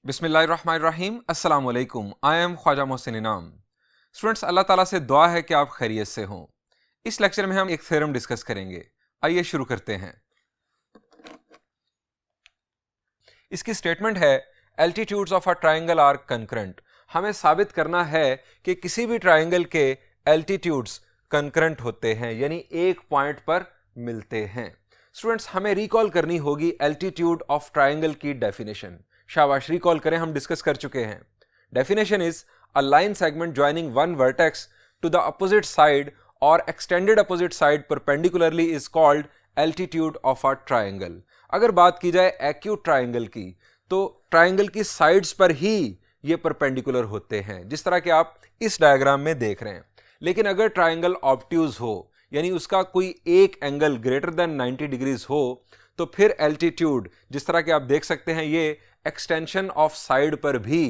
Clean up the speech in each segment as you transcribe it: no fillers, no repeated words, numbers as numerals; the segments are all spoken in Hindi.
बिस्मिल्लाहिर्रहमानिर्रहीम, अस्सलाम वालेकुम। आई एम ख्वाजा मोहसिन इनाम। स्टूडेंट्स, अल्लाह ताला से दुआ है कि आप खैरियत से हों। इस लेक्चर में हम एक थ्योरम डिस्कस करेंगे। आइए शुरू करते हैं। इसकी स्टेटमेंट है, altitudes of a triangle are concurrent. हमें साबित करना है कि किसी भी ट्राइंगल के एल्टीट्यूड्स कंकरेंट होते हैं, यानी एक पॉइंट पर मिलते हैं। स्टूडेंट्स, हमें रिकॉल करनी होगी एल्टीट्यूड ऑफ ट्राइंगल की डेफिनेशन। शाबाश, रिकॉल करें, हम डिस्कस कर चुके हैं। Definition is a line segment joining one vertex to the opposite side और extended opposite side perpendicularly is called altitude of a triangle. अगर बात की जाए एक्यूट ट्राइंगल की, तो ट्राइंगल की साइड्स पर ही ये परपेंडिकुलर होते हैं, जिस तरह के आप इस डायग्राम में देख रहे हैं। लेकिन अगर ट्राइंगल ऑब्ट्यूज हो, यानी उसका कोई एक एंगल ग्रेटर देन 90 डिग्रीज हो, तो फिर एल्टीट्यूड जिस तरह के आप देख सकते हैं, ये एक्सटेंशन ऑफ साइड पर भी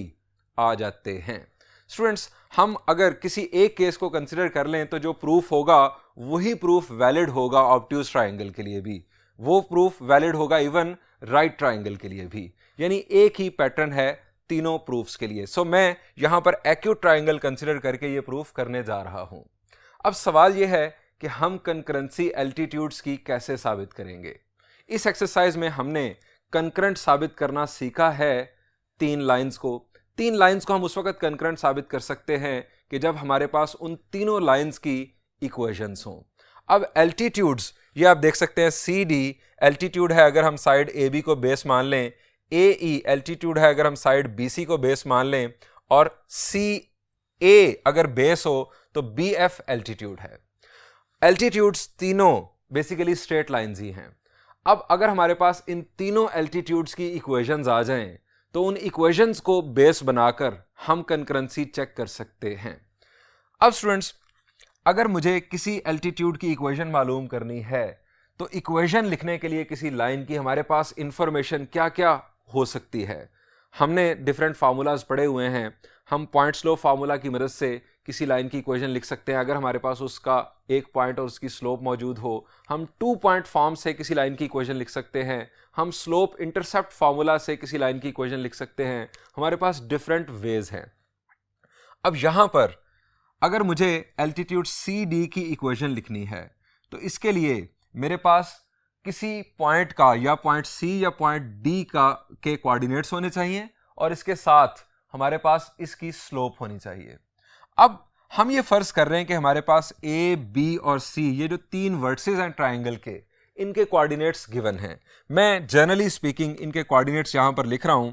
आ जाते हैं। स्टूडेंट्स, हम अगर किसी एक केस को कंसिडर कर लें तो जो प्रूफ होगा वही प्रूफ वैलिड होगा ऑब्ट्यूज ट्राइंगल के लिए भी, वो प्रूफ वैलिड होगा इवन राइट ट्राइंगल के लिए भी। यानी एक ही पैटर्न है तीनों प्रूफ्स के लिए। सो मैं यहां पर एक्यूट ट्राइंगल कंसिडर करके ये प्रूफ करने जा रहा हूं। अब सवाल यह है कि हम कंकरेंसी एल्टीट्यूड्स की कैसे साबित करेंगे। इस एक्सरसाइज में हमने कंकरेंट साबित करना सीखा है तीन लाइंस को हम उस वक्त कंकरेंट साबित कर सकते हैं कि जब हमारे पास उन तीनों लाइंस की इक्वेशंस हों। अब एल्टीट्यूड्स, ये आप देख सकते हैं, सी डी एल्टीट्यूड है अगर हम साइड ए बी को बेस मान लें, ए ई एल्टीट्यूड है अगर हम साइड बी सी को बेस मान लें, और सी ए अगर बेस हो तो बी एफ एल्टीट्यूड है। एल्टीट्यूड्स तीनों बेसिकली स्ट्रेट लाइंस ही हैं। अब अगर हमारे पास इन तीनों एल्टीट्यूड्स की इक्वेशंस आ जाएं, तो उन इक्वेशंस को बेस बनाकर हम कंकरेंसी चेक कर सकते हैं। अब स्टूडेंट्स, अगर मुझे किसी एल्टीट्यूड की इक्वेशन मालूम करनी है, तो इक्वेशन लिखने के लिए किसी लाइन की हमारे पास इंफॉर्मेशन क्या क्या हो सकती है। हमने डिफरेंट फार्मूलाज पढ़े हुए हैं। हम पॉइंट स्लोप फार्मूला की मदद से किसी लाइन की इक्वेशन लिख सकते हैं। अगर हमारे पास उसका एक पॉइंट और उसकी स्लोप मौजूद हो, हम 2 पॉइंट फॉर्म से किसी लाइन की इक्वेशन लिख सकते हैं। हम स्लोप इंटरसेप्ट फार्मूला से किसी लाइन की इक्वेशन लिख सकते हैं। हमारे पास डिफरेंट वेज हैं। अब यहां पर अगर मुझे एल्टीट्यूड सी डी की इक्वेशन लिखनी है, तो इसके लिए मेरे पास किसी पॉइंट का, या पॉइंट सी या पॉइंट डी का के कोऑर्डिनेट्स होने चाहिए, और इसके साथ हमारे पास इसकी स्लोप होनी चाहिए। अब हम ये फर्ज कर रहे हैं कि हमारे पास ए बी और सी, ये जो तीन वर्टिसेस हैं ट्राइंगल के, इनके कोऑर्डिनेट्स गिवन हैं। मैं जनरली स्पीकिंग इनके कोऑर्डिनेट्स यहां पर लिख रहा हूं।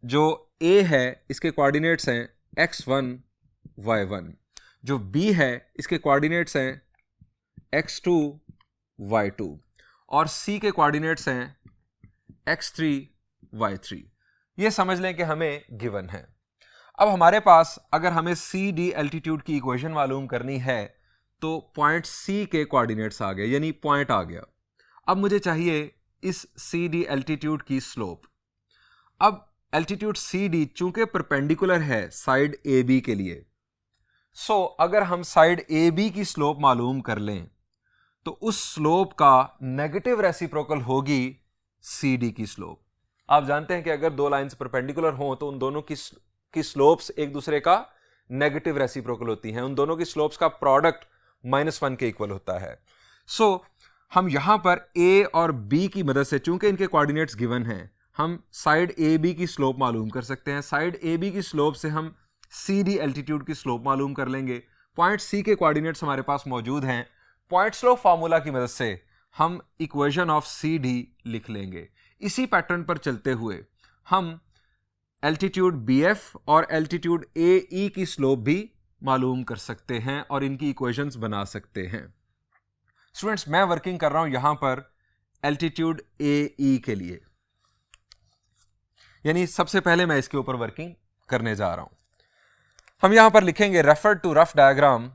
जो ए है इसके कोऑर्डिनेट्स हैं x1 y1, जो बी है इसके कोऑर्डिनेट्स हैं x2 y2, और सी के कोऑर्डिनेट्स हैं x3 y3। ये समझ लें कि हमें गिवन है। अब हमारे पास अगर हमें सी डी एल्टीट्यूड की इक्वेशन मालूम करनी है, तो पॉइंट सी के कोऑर्डिनेट्स आ गए, यानी पॉइंट आ गया। अब मुझे चाहिए इस सी डी एल्टीट्यूड की स्लोप। अब एल्टीट्यूड सी डी चूंकि परपेंडिकुलर है साइड ए बी के लिए, सो अगर हम साइड ए बी की स्लोप मालूम कर लें, तो उस स्लोप का नेगेटिव रेसिप्रोकल होगी सी डी की स्लोप। आप जानते हैं कि अगर दो लाइंस परपेंडिकुलर हों तो उन दोनों की स्लोप्स एक दूसरे का नेगेटिव रेसिप्रोकल होती हैं। उन दोनों की स्लोप्स का प्रोडक्ट -1 के इक्वल होता है। सो हम यहां पर ए और बी की मदद से, चूंकि इनके कोऑर्डिनेट्स गिवन हैं, हम साइड ए बी की स्लोप मालूम कर सकते हैं। साइड ए बी की स्लोप से हम सी डी एल्टीट्यूड की स्लोप मालूम कर लेंगे। पॉइंट सी के कोऑर्डिनेट्स हमारे पास मौजूद हैं। पॉइंट स्लोप फार्मूला की मदद से हम इक्वेशन ऑफ सी डी लिख लेंगे। इसी पैटर्न पर चलते हुए हम एल्टीट्यूड बी एफ और एल्टीट्यूड ए ई की स्लोप भी मालूम कर सकते हैं और इनकी इक्वेशंस बना सकते हैं। स्टूडेंट्स, मैं वर्किंग कर रहा हूं यहां पर एल्टीट्यूड ए ई के लिए, यानी सबसे पहले मैं इसके ऊपर वर्किंग करने जा रहा हूं। हम यहां पर लिखेंगे refer to rough diagram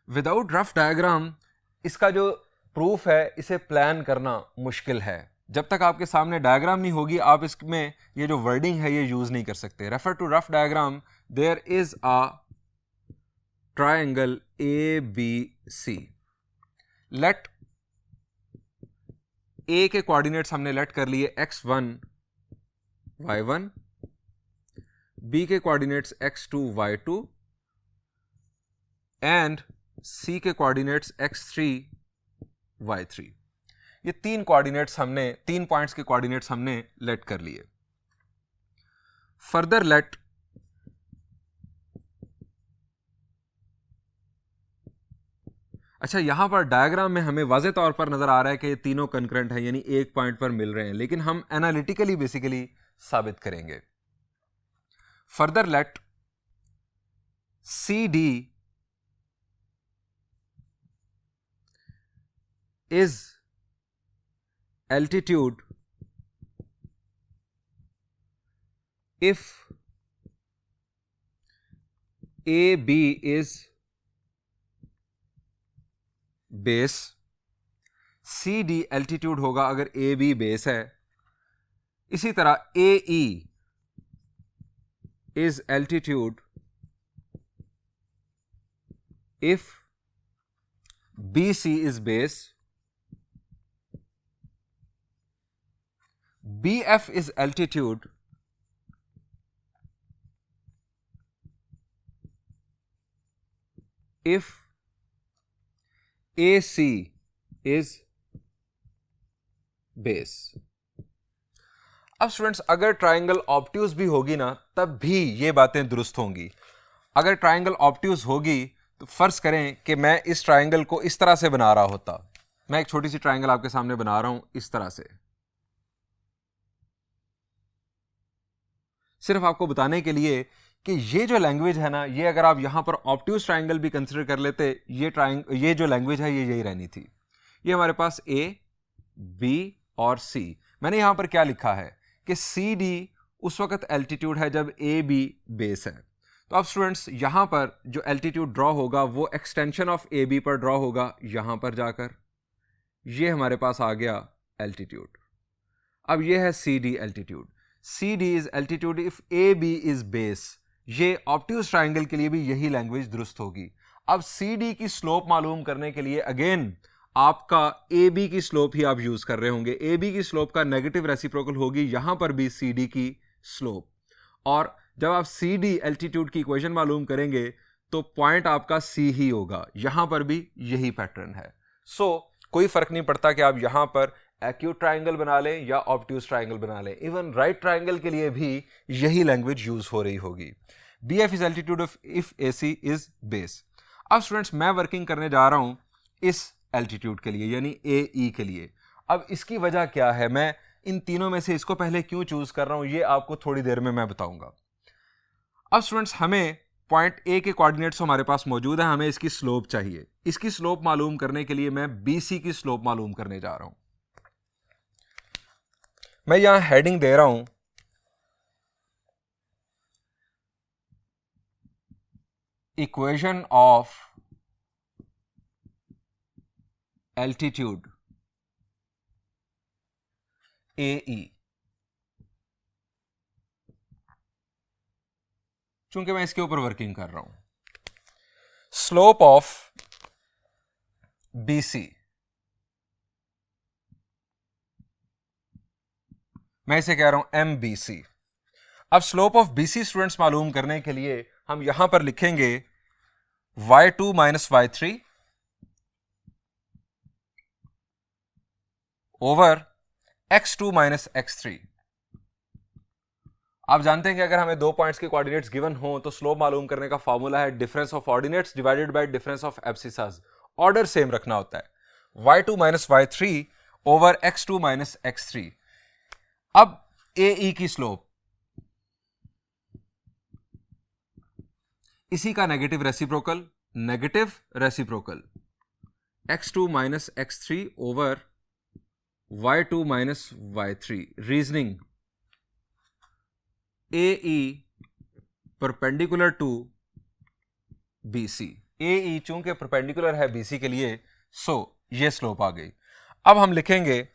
without rough diagram. इसका जो प्रूफ है, इसे प्लान करना मुश्किल है। जब तक आपके सामने डायग्राम नहीं होगी आप इसमें ये जो वर्डिंग है ये यूज नहीं कर सकते. Refer to rough diagram. There is a triangle ABC. Let A के कोऑर्डिनेट्स हमने लेट कर लिए x1 y1, बी के कोऑर्डिनेट्स x2 y2 एंड सी के कोऑर्डिनेट्स x3 y3. ये तीन कोऑर्डिनेट्स हमने, 3 पॉइंट्स के कोऑर्डिनेट्स हमने लेट कर लिए. फर्दर लेट अच्छा, यहां पर डायग्राम में हमें वाज़े तौर पर नजर आ रहा है कि ये तीनों कंकरेंट हैं, यानी एक पॉइंट पर मिल रहे हैं, लेकिन हम एनालिटिकली बेसिकली साबित करेंगे. Further let CD is altitude if AB is base. CD altitude होगा अगर AB बेस है. इसी तरह AE is altitude if BC is base. BF is altitude if AC is base. अब स्टूडेंट्स, अगर ट्राइंगल ऑब्ट्यूज भी होगी ना तब भी ये बातें दुरुस्त होंगी. अगर ट्राइंगल ऑब्ट्यूज होगी तो फर्ज करें कि मैं इस ट्राइंगल को इस तरह से बना रहा होता. मैं एक छोटी सी ट्राइंगल आपके सामने बना रहा हूं इस तरह से, सिर्फ आपको बताने के लिए कि ये जो लैंग्वेज है ना, ये अगर आप यहां पर ऑब्ट्यूज ट्राइंगल भी कंसिडर कर लेते, ये जो लैंग्वेज है ये यही रहनी थी. ये हमारे पास A, B और C. मैंने यहां पर क्या लिखा है कि CD उस वक्त एल्टीट्यूड है जब AB बेस है. तो अब स्टूडेंट्स, यहां पर जो एल्टीट्यूड ड्रॉ होगा वो एक्सटेंशन ऑफ AB पर ड्रॉ होगा यहां पर जाकर. ये हमारे पास आ गया एल्टीट्यूड. अब ये है CD altitude. CD is altitude if AB is base. ये ऑब्ट्यूज ट्राइंगल के लिए भी यही लैंग्वेज दुरुस्त होगी. अब CD की स्लोप मालूम करने के लिए अगेन आपका AB की स्लोप ही आप यूज कर रहे होंगे. AB की स्लोप का नेगेटिव रेसिप्रोकल होगी यहां पर भी CD की स्लोप. और जब आप CD एल्टीट्यूड की इक्वेशन मालूम करेंगे तो पॉइंट आपका C ही होगा. यहां पर भी यही पैटर्न है. सो कोई फर्क नहीं पड़ता कि आप यहां पर एक्यूट ट्राइंगल बना लें या ऑब्ट्यूज ट्राइंगल बना लें. इवन राइट ट्राइंगल के लिए भी यही लैंग्वेज यूज हो रही होगी. BF is altitude if AC is base. अब स्टूडेंट्स, मैं वर्किंग करने जा रहा हूं इस एल्टीट्यूड के लिए यानी AE के लिए. अब इसकी वजह क्या है, मैं इन तीनों में से इसको पहले क्यों चूज कर रहा हूं ये आपको थोड़ी देर में मैं बताऊंगा. अब स्टूडेंट्स, हमें पॉइंट A के कोऑर्डिनेट्स हमारे पास मौजूद है, हमें इसकी स्लोप चाहिए. इसकी स्लोप मालूम करने के लिए मैं BC की स्लोप मालूम करने जा रहा हूं. मैं यहां हेडिंग दे रहा हूं इक्वेशन ऑफ एल्टीट्यूड AE. चूंकि मैं इसके ऊपर वर्किंग कर रहा हूं. स्लोप ऑफ BC, मैं इसे कह रहा हूं MBC. अब स्लोप ऑफ BC स्टूडेंट्स मालूम करने के लिए हम यहां पर लिखेंगे y2 minus y3 over x2 minus x3. आप जानते हैं कि अगर हमें दो पॉइंट्स के कोऑर्डिनेट्स गिवन हो तो स्लोप मालूम करने का फॉर्मूला है difference of ordinates divided by difference of abscissas. Order same रखना होता है. y2 minus y3 over x2 minus x3. अब AE की स्लोप, इसी का negative reciprocal x2 minus x3 over y2 minus y3. Reasoning AE perpendicular to BC. AE चूंकि परपेंडिकुलर है BC के लिए, सो ये स्लोप आ गई. अब हम लिखेंगे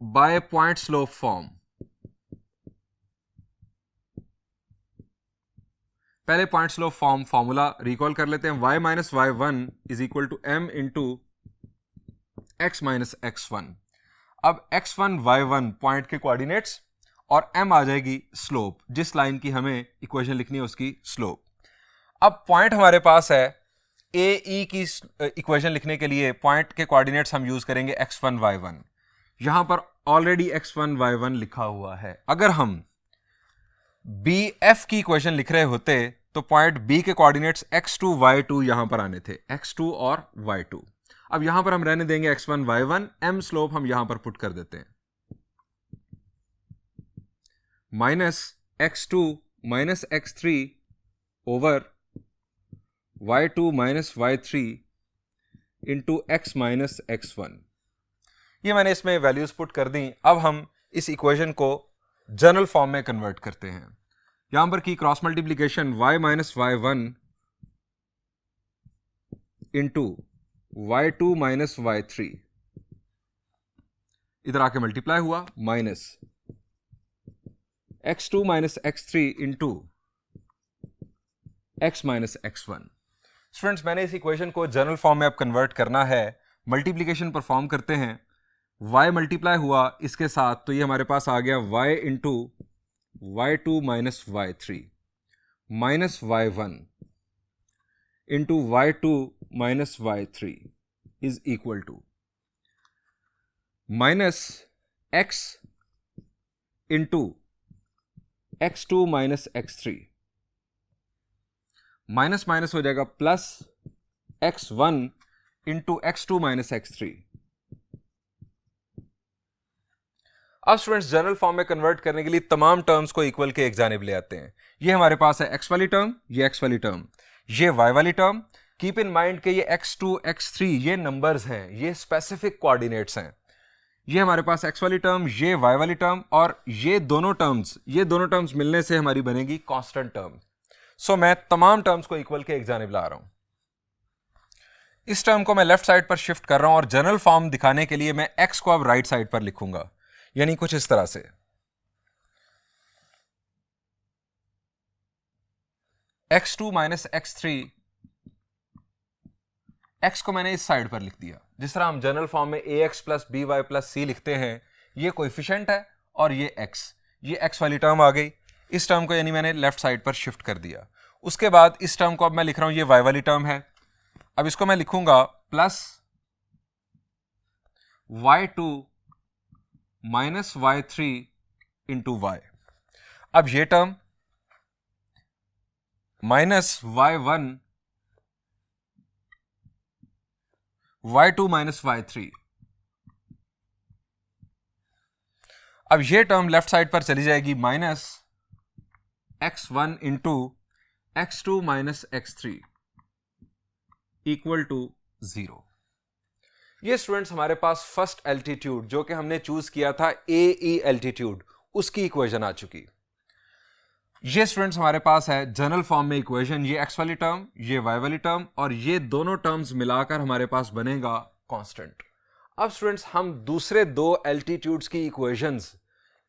बाय पॉइंट स्लोप फॉर्म। पहले point slope form formula recall कर लेते हैं। y minus Y one is equal to m into X minus X one. अब x1 y1 पॉइंट के कोऑर्डिनेट्स और m आ जाएगी स्लोप, जिस लाइन की हमें इक्वेशन लिखनी है उसकी स्लोप। अब पॉइंट हमारे पास है, ए ई की इक्वेशन लिखने के लिए पॉइंट के कोऑर्डिनेट्स हम यूज करेंगे x1 y1। यहां पर ऑलरेडी x1 y1 लिखा हुआ है। अगर हम बी एफ की इक्वेशन लिख रहे होते तो पॉइंट बी के कोऑर्डिनेट्स x2 y2 यहां पर आने थे, x2 और y2। अब यहां पर हम रहने देंगे x1 y1, m स्लोप हम यहां पर पुट कर देते हैं, minus x2 minus x3 over y2 minus y3 into x minus x1। ये मैंने इसमें वैल्यूज पुट कर दी। अब हम इस इक्वेशन को जनरल फॉर्म में कन्वर्ट करते हैं। यहां पर की cross multiplication y minus y1 into y2 minus y3, इधर आके मल्टीप्लाई हुआ, minus x2 minus x3 into x minus x1। Students, मैंने इस इक्वेशन को जनरल फॉर्म में अब कन्वर्ट करना है। मल्टीप्लीकेशन परफॉर्म करते हैं, y मल्टीप्लाई हुआ इसके साथ, तो ये हमारे पास आ गया y into y2 minus y3 minus y1 into y2 minus y3 is equal to minus x into x2 minus x3, minus minus हो जाएगा plus x1 into x2 minus x3। अब स्टूडेंट्स, जनरल फॉर्म में कन्वर्ट करने के लिए तमाम टर्म्स को इक्वल के एक जानिब ले आते हैं। ये हमारे पास है x वाली टर्म, ये x वाली टर्म, ये y वाली टर्म। कीप इन माइंड कि ये x2 x3 ये नंबर्स हैं, ये स्पेसिफिक कोऑर्डिनेट्स हैं। ये हमारे पास x वाली टर्म, ये y वाली टर्म, और ये दोनों टर्म्स मिलने से हमारी बनेगी कांस्टेंट टर्म। सो मैं तमाम टर्म्स को इक्वल के एक जानिब ला रहा हूं। इस टर्म को मैं लेफ्ट साइड पर शिफ्ट कर रहा हूं और जनरल फॉर्म दिखाने के लिए मैं x को अब राइट साइड पर लिखूंगा, यानी कुछ इस तरह से। x2 माइनस x3, x को मैंने इस साइड पर लिख दिया, जिस तरह हम जनरल फॉर्म में ax plus B Y plus C लिखते हैं। ये कोएफिशिएंट है और ये x वाली टर्म आ गई। इस टर्म को यानी मैंने लेफ्ट साइड पर शिफ्ट कर दिया। उसके बाद इस टर्म को अब मैं लिख रहा हूं, ये y वाली टर्म है। अब इसको मैं लिखूंगा plus y2 minus y3 into y। अब ये term minus y1 y2 minus y3। अब ये टर्म लेफ्ट साइड पर चली जाएगी, minus x1 into x2 minus x3 equal to 0। ये स्टूडेंट्स हमारे पास फर्स्ट एल्टीट्यूड जो कि हमने चूज किया था AE एल्टीट्यूड, उसकी इक्वेशन आ चुकी। ये स्टूडेंट्स हमारे पास है जनरल फॉर्म में इक्वेशन, ये x वाली टर्म, ये y वाली टर्म, और ये दोनों टर्म्स मिलाकर हमारे पास बनेगा कांस्टेंट। अब स्टूडेंट्स, हम दूसरे दो एल्टीट्यूड्स की इक्वेशंस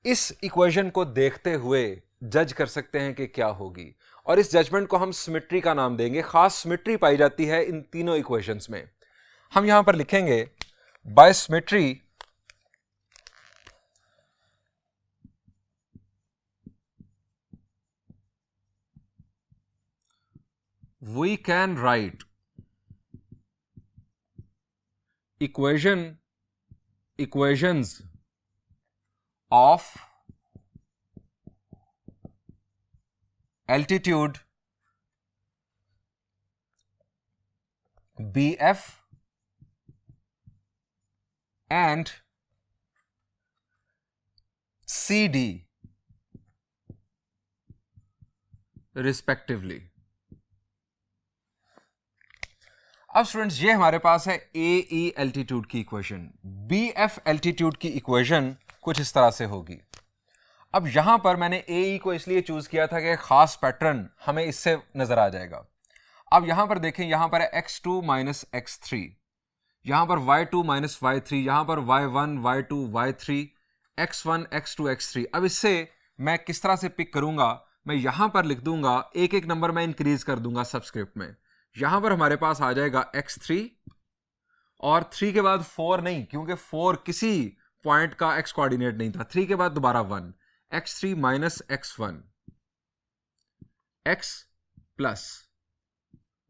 इस इक्वेशन को देखते हुए जज कर सकते हैं कि क्या होगी, और इस जजमेंट को हम सिमेट्री का नाम देंगे। खास सिमेट्री पाई जाती है इन तीनों इक्वेशंस में। हम यहां पर लिखेंगे by symmetry we can write equations of altitude BF and CD respectively। अब स्टूडेंट्स, ये हमारे पास है AE एल्टीट्यूड की इक्वेशन। BF एल्टीट्यूड की इक्वेशन कुछ इस तरह से होगी। अब यहां पर मैंने AE को इसलिए चूज किया था कि खास पैटर्न हमें इससे नजर आ जाएगा। अब यहां पर देखें, यहां पर है x2 माइनस x3, यहां पर y2 माइनस y3, यहां पर y1 y2 y3, x1 x2 x3। अब इससे मैं किस तरह से पिक करूंगा, मैं यहां पर लिख दूंगा, एक एक नंबर मैं इंक्रीज कर दूंगा सबस्क्रिप्ट में। यहां पर हमारे पास आ जाएगा x3 और 3 के बाद 4 नहीं, क्योंकि 4 किसी पॉइंट का x कोऑर्डिनेट नहीं था। 3 के बाद दोबारा 1, x3 minus x1 x plus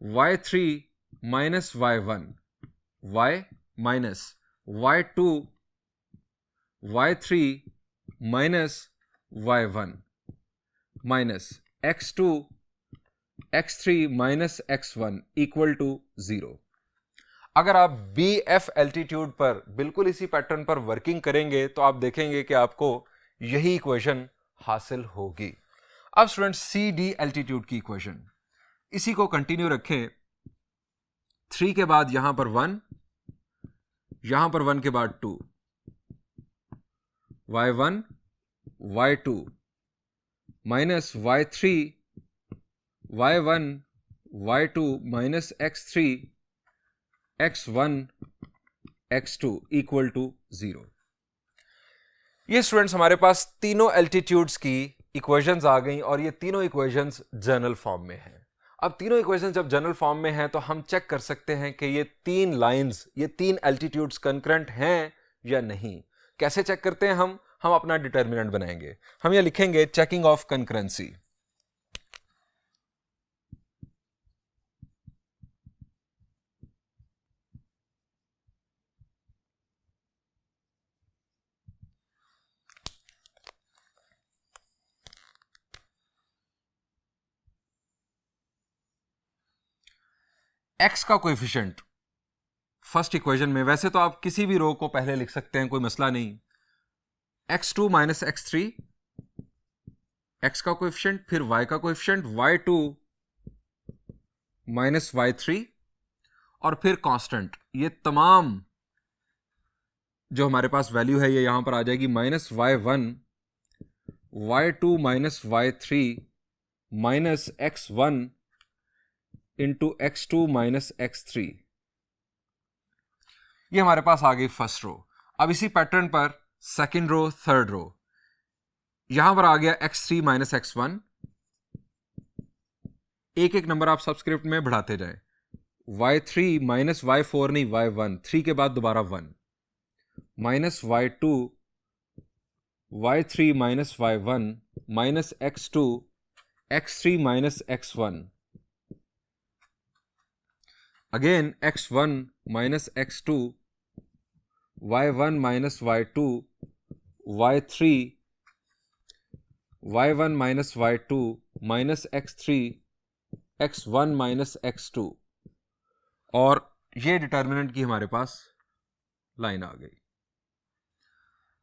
y3 minus y1 y minus y2 y3 minus y1 minus x2 x3 minus x1 equal to 0। अगर आप BF एल्टीट्यूड पर बिल्कुल इसी पैटर्न पर वर्किंग करेंगे तो आप देखेंगे कि आपको यही इक्वेशन हासिल होगी। अब स्टूडेंट CD एल्टीट्यूड की इक्वेशन, इसी को कंटिन्यू रखें। 3 के बाद यहां पर 1, यहां पर 1 के बाद 2, y1 y2 minus y3 y1 y2 minus x3 x1 x2 equal to 0। ये स्टूडेंट्स हमारे पास तीनों एल्टीट्यूड्स की इक्वेशंस आ गई और ये तीनों इक्वेशंस जनरल फॉर्म में हैं। अब तीनों इक्वेशंस जब जनरल फॉर्म में हैं तो हम चेक कर सकते हैं कि ये तीन लाइंस, ये तीन एल्टीट्यूड्स कंकरेंट हैं या नहीं। कैसे चेक करते हैं हम अपना डिटर्मिनेंट बनाएंगे। हम ये लिखेंगे चेकिंग ऑफ कंकरेंसी। x का कोएफिशिएंट फर्स्ट इक्वेशन में, वैसे तो आप किसी भी रो को पहले लिख सकते हैं, कोई मसला नहीं। x2 माइनस x3 x का कोएफिशिएंट, फिर y का कोएफिशिएंट y2 माइनस y3 और फिर कांस्टेंट। ये तमाम जो हमारे पास वैल्यू है ये यहां पर आ जाएगी minus y1 y2 minus y3 minus x1 into x2 minus x3। ये हमारे पास आ गई फर्स्ट रो। अब इसी पैटर्न पर सेकंड रो, थर्ड रो, यहां पर आ गया x3 माइनस x1। एक एक नंबर आप सबस्क्रिप्ट में बढ़ाते जाएं। y3 माइनस y4 नहीं y1, 3 के बाद दोबारा 1 minus y2 y3 minus y1 minus x2 x3 minus x1 again x1 minus x2 y1 minus y2 y3 y1 minus y2 minus x3 x1 minus x2 और ये डिटर्मिनेंट की हमारे पास लाइन आ गई।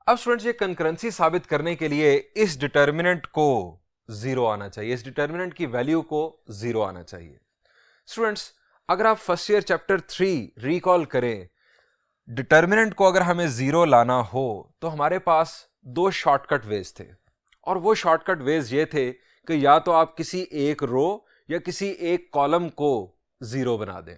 अब स्टूडेंट्स ये कंकरेंसी साबित करने के लिए इस डिटर्मिनेंट को 0 आना चाहिए, इस डिटर्मिनेंट की वैल्यू को 0 आना चाहिए। स्टूडेंट्स अगर आप फर्स्ट ईयर चैप्टर 3 रिकॉल करें, डिटर्मिनेंट को अगर हमें 0 लाना हो तो हमारे पास दो शॉर्टकट वेज थे और वो शॉर्टकट वेज ये थे कि या तो आप किसी एक रो या किसी एक कॉलम को 0 बना दें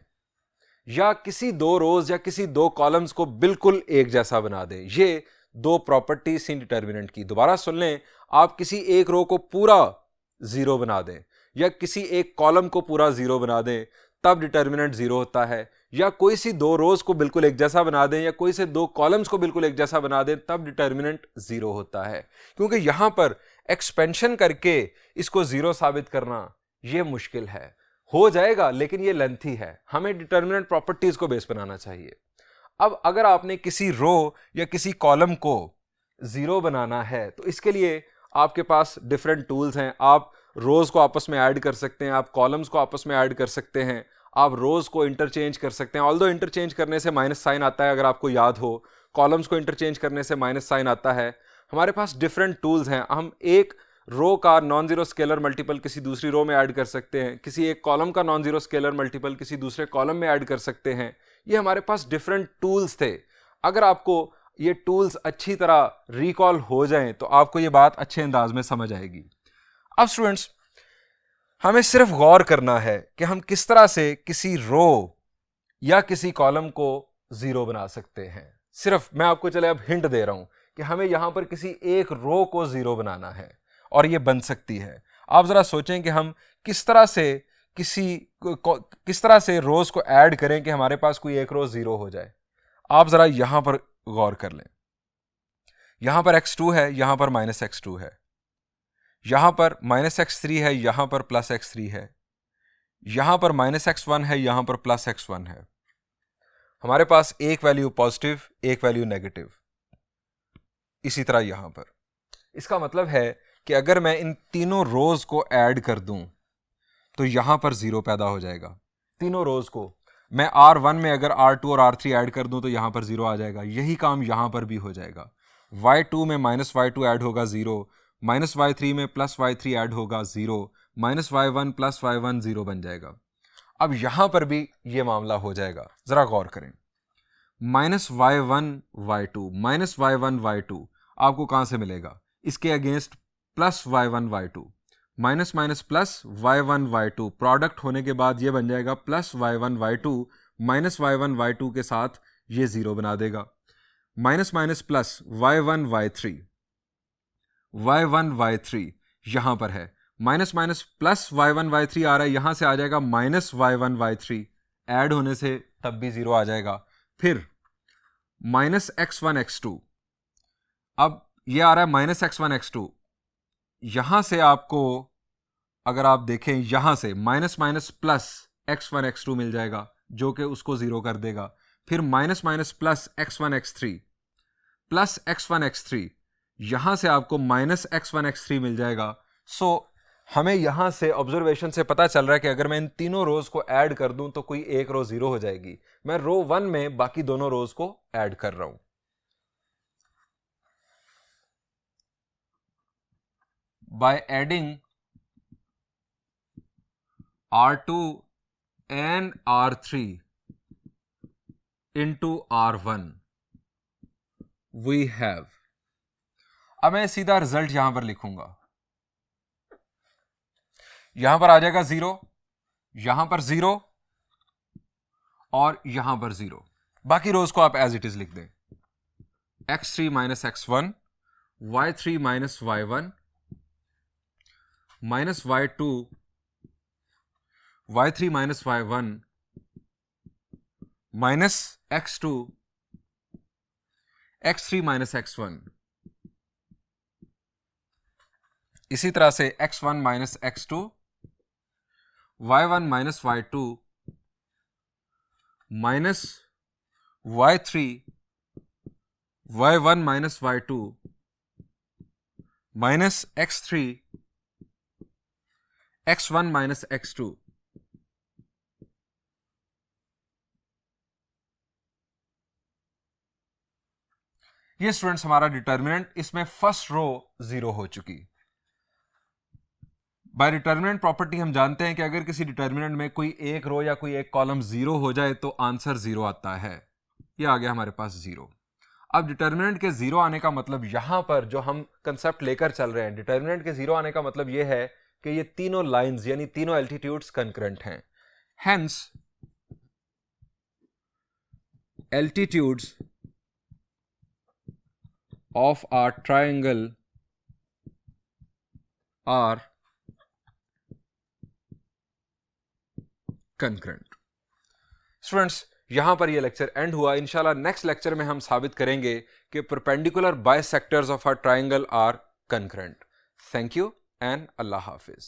या किसी दो रोज या किसी दो कॉलम्स को बिल्कुल एक जैसा बना दें। ये दो प्रॉपर्टीज थी डिटर्मिनेंट की। दोबारा सुन लें, आप किसी एक रो को पूरा 0 बना दें या किसी एक कॉलम को पूरा 0 बना दें तब डिटर्मिनेंट 0 होता है, या कोई सी दो रोज को बिल्कुल एक जैसा बना दें या कोई से दो कॉलम्स को बिल्कुल एक जैसा बना दें तब डिटर्मिनेंट 0 होता है। क्योंकि यहां पर एक्सपेंशन करके इसको 0 साबित करना यह मुश्किल है, हो जाएगा लेकिन ये लेंथी है। हमें डिटर्मिनेंट प्रॉपर्टीज को बेस बनाना चाहिए। अब अगर आपने किसी रो या किसी कॉलम को 0 बनाना है तो इसके लिए आपके पास डिफरेंट टूल्स हैं। आप रोज को आपस में ऐड कर सकते हैं, आप कॉलम्स को आपस में ऐड कर सकते हैं, आप रोज को इंटरचेंज कर सकते हैं। ऑल्दो इंटरचेंज करने से माइनस साइन आता है, अगर आपको याद हो, कॉलम्स को इंटरचेंज करने से माइनस साइन आता है। हमारे पास डिफरेंट टूल्स हैं। हम एक रो का नॉन जीरो स्केलर मल्टीपल किसी दूसरी रो में ऐड कर सकते हैं, किसी एक कॉलम का नॉन जीरो स्केलर मल्टीपल किसी दूसरे कॉलम में ऐड कर सकते हैं। ये हमारे पास डिफरेंट टूल्स थे। अगर आपको ये टूल्स अच्छी तरह रिकॉल हो जाएं तो आपको ये बात अच्छे अंदाज में समझ आएगी। अब स्टूडेंट्स हमें सिर्फ गौर करना है कि हम किस तरह से किसी रो या किसी कॉलम को 0 बना सकते हैं। सिर्फ मैं आपको चले अब हिंट दे रहा हूं कि हमें यहां पर किसी एक रो को जीरो बनाना है, और ये बन सकती है। आप जरा सोचें कि हम किस तरह से रोज को ऐड करें कि हमारे पास कोई एक रो जीरो हो जाए। आप जरा यहां पर गौर कर लें, यहां पर x2 है, यहां पर -x2 है, यहां पर -x3 है, यहां पर +x3 है, यहां पर -x1 है, यहां पर +x1 है। हमारे पास एक वैल्यू पॉजिटिव, एक वैल्यू नेगेटिव, इसी तरह यहां पर। इसका मतलब है कि अगर मैं इन तीनों रोज को ऐड कर दूं तो यहां पर जीरो पैदा हो जाएगा। तीनों रोज को मैं R1 में अगर R2 और R3 ऐड कर दूं तो यहां पर जीरो आ जाएगा। यही काम यहां पर भी हो जाएगा। Y2 में -y2 ऐड होगा जीरो, -y3 में +y3 ऐड होगा जीरो, -y1 +y1 जीरो बन जाएगा। अब यहां पर भी ये मामला हो जाएगा। जरा गौर करें, -y1 y2 -y1 y2 आपको कहां से मिलेगा? इसके against +y1 y2, minus minus plus y1 y2, product होने के बाद ये बन जाएगा +y1 y2 -y1 y2 के साथ ये जीरो बना देगा। Minus minus plus y1 y3, y1 y3 यहां पर है, minus minus plus y1 y3 आ रहा है, यहां से आ जाएगा -y1 y3, ऐड होने से तब भी जीरो आ जाएगा। फिर -x1 x2, अब ये आ रहा है -x1 x2, यहां से आपको अगर आप देखें यहां से minus minus plus x1 x2 मिल जाएगा जो कि उसको जीरो कर देगा। फिर minus minus plus x1 x3 plus x1 x3, यहां से आपको -x1 x3 मिल जाएगा। सो हमें यहां से ऑब्जर्वेशन से पता चल रहा है कि अगर मैं इन तीनों रोज को ऐड कर दूं तो कोई एक रो जीरो हो जाएगी। मैं रो 1 में बाकी दोनों रोज को ऐड कर रहा हूं। By adding R2 and R3 into R1 we have, अब मैं सीधा रिजल्ट यहां पर लिखूंगा, यहां पर आ जाएगा जीरो, यहां पर जीरो और यहां पर जीरो। बाकी रोज को आप एज इट इज लिख दें, x3 - x1, y3 - y1, -y2, y3 - y1, -x2, x3 - x1, इसी तरह से x1 - x2, y1 - y2, -y3, y1 - y2, -x3, x1 - x2। ये स्टूडेंट्स हमारा डिटर्मिनेंट, इसमें फर्स्ट रो जीरो हो चुकी। बाय डिटर्मिनेंट प्रॉपर्टी हम जानते हैं कि अगर किसी डिटर्मिनेंट में कोई एक रो या कोई एक कॉलम जीरो हो जाए तो आंसर जीरो आता है। ये आ गया हमारे पास जीरो। अब डिटर्मिनेंट के जीरो आने का मतलब, यहां पर जो हम कंसेप्ट लेकर चल रहे हैं, डिटर्मिनेंट के जीरो आने का मतलब यह है कि ये तीनों लाइंस यानी तीनों एल्टीट्यूड्स कंकरेंट हैं। Hence altitudes of our triangle are concurrent. Students, यहां पर यह लेक्चर एंड हुआ। इंशाल्लाह नेक्स्ट लेक्चर में हम साबित करेंगे कि perpendicular bisectors of a triangle are concurrent. Thank you and अल्लाह हाफिज।